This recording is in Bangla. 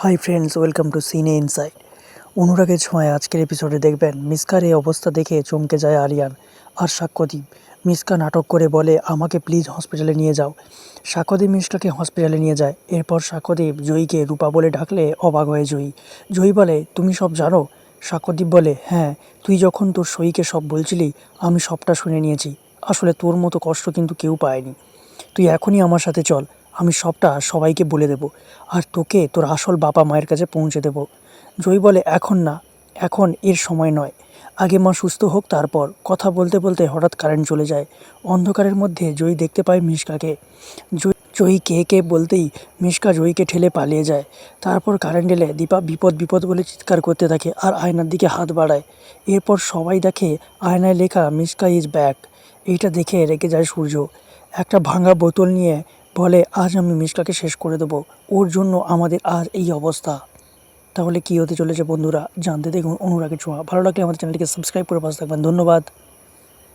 হাই ফ্রেন্ডস, ওয়েলকাম টু সিনে ইনসাইড। অনুরাগের ছোঁয়ায় আজকের এপিসোডে দেখবেন মিসকার এই অবস্থা দেখে চমকে যায় আরিয়ান আর সাক্ষ্যদীপ। মিসকা নাটক করে বলে, আমাকে প্লিজ হসপিটালে নিয়ে যাও। সাক্ষ্যদীপ মিসকাকে হসপিটালে নিয়ে যায়। এরপর সাক্ষ্যদীপ জয়ীকে রূপা বলে ডাকলে অবাক হয়ে জয়ী। জয়ী বলে, তুমি সব জানো? সাক্ষ্যদীপ বলে, হ্যাঁ, তুই যখন তোর সইকে সব বলছিলি আমি সবটা শুনে নিয়েছি। আসলে তোর মতো কষ্ট কিন্তু কেউ পায়নি। তুই এখনই আমার সাথে চল, আমি সবটা সবাইকে বলে দেব আর তোকে তোর আসল বাবা মায়ের কাছে পৌঁছে দেব। জয়ী বলে, এখন না, এখন এর সময় নয়, আগে মা সুস্থ হোক তারপর। কথা বলতে বলতে হঠাৎ কারেন্ট চলে যায়। অন্ধকারের মধ্যে জয়ী দেখতে পায় মিশকাকে। জয়ী কে কে বলতেই মিশকা জয়ীকে ঠেলে পালিয়ে যায়। তারপর কারেন্ট এলে দীপা বিপদ বিপদ বলে চিৎকার করতে থাকে আর আয়নার দিকে হাত বাড়ায়। এরপর সবাই দেখে আয়নায় লেখা মিশকা ইজ ব্যাক। এইটা দেখে রেগে যায় সূর্য। একটা ভাঙা বোতল নিয়ে বলে, আজ আমি মিশকাকে শেষ করে দেবো, ওর জন্য আমাদের আজ এই অবস্থা। তাহলে কী হতে চলেছে বন্ধুরা, জানতে দেখুন অনুরাগের ছোঁয়া। ভালো লাগলে আমাদের চ্যানেলটিকে সাবস্ক্রাইব করে পাশে থাকবেন। ধন্যবাদ।